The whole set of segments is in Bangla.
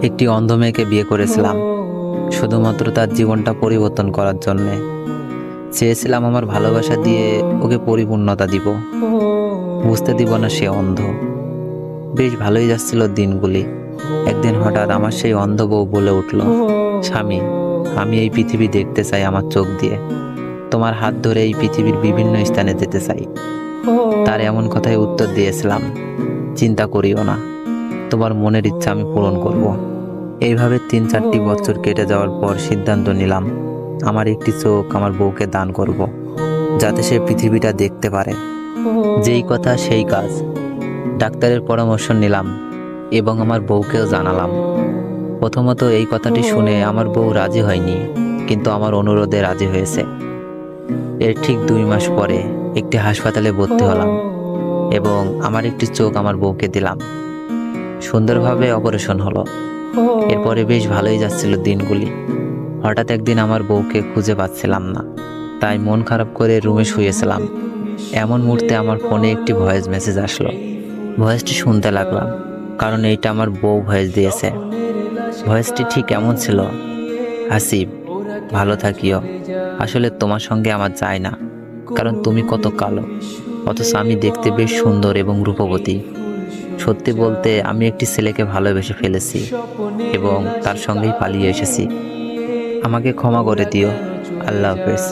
একটি অন্ধ মেয়েকে বিয়ে করেছিলাম শুধুমাত্র তার জীবনটা পরিবর্তন করার জন্যে। চেয়েছিলাম আমার ভালোবাসা দিয়ে ওকে পরিপূর্ণতা দিব, বুঝতে দিব না সে অন্ধ। বেশ ভালোই যাচ্ছিল দিনগুলি। একদিন হঠাৎ আমার সেই অন্ধ বউ বলে উঠল, স্বামী, আমি এই পৃথিবী দেখতে চাই আমার চোখ দিয়ে, তোমার হাত ধরে এই পৃথিবীর বিভিন্ন স্থানে যেতে চাই। তার এমন কথায় উত্তর দিয়েছিলাম, চিন্তা করিও না, তোমার মনের ইচ্ছা আমি পূরণ করব। এইভাবে 3-4টি বছর কেটে যাওয়ার পর সিদ্ধান্ত নিলাম, আমার একটি চোখ আমার বউকে দান করব, যাতে সে পৃথিবীটা দেখতে পারে। যেই কথা সেই কাজ। ডাক্তারের পরামর্শ নিলাম এবং আমার বউকেও জানালাম। প্রথমত এই কথাটি শুনে আমার বউ রাজি হয়নি, কিন্তু আমার অনুরোধে রাজি হয়েছে। এর ঠিক 2 মাস পরে একটি হাসপাতালে ভর্তি হলাম এবং আমার একটি চোখ আমার বউকে দিলাম। সুন্দরভাবে অপারেশন হলো। এরপরে বেশ ভালোই যাচ্ছিল দিনগুলি। হঠাৎ একদিন আমার বউকে খুঁজে পাচ্ছিলাম না, তাই মন খারাপ করে রুমে শুয়েছিলাম। এমন মুহূর্তে আমার ফোনে একটি ভয়েস মেসেজ আসলো। ভয়েসটি শুনতে লাগলাম, কারণ এইটা আমার বউ ভয়েস দিয়েছে। ভয়েসটি ঠিক এমন ছিল, হাসিব, ভালো থাকিও, আসলে তোমার সঙ্গে আমার যায় না, কারণ তুমি কত কালো, অথচ আমি দেখতে বেশ সুন্দর এবং রূপবতী। সত্যি বলতে আমি একটি ছেলেকে ভালোবেসে ফেলেছি এবং তার সঙ্গেই পালিয়ে এসেছি। আমাকে ক্ষমা করে দিও, আল্লাহ হাফেজ।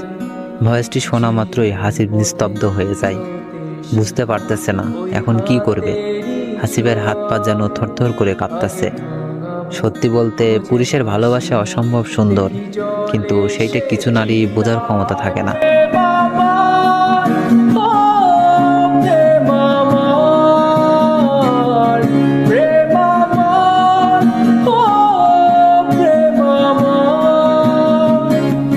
ভয়েসটি শোনা মাত্রই হাসিব নিস্তব্ধ হয়ে যায়। বুঝতে পারতেছে না এখন কি করবে। হাসিবের হাত পা যেন থরথর করে কাঁপতেছে। সত্যি বলতে পুরুষের ভালোবাসা অসম্ভব সুন্দর, কিন্তু সেইটা কিছু নারী বোঝার ক্ষমতা থাকে না।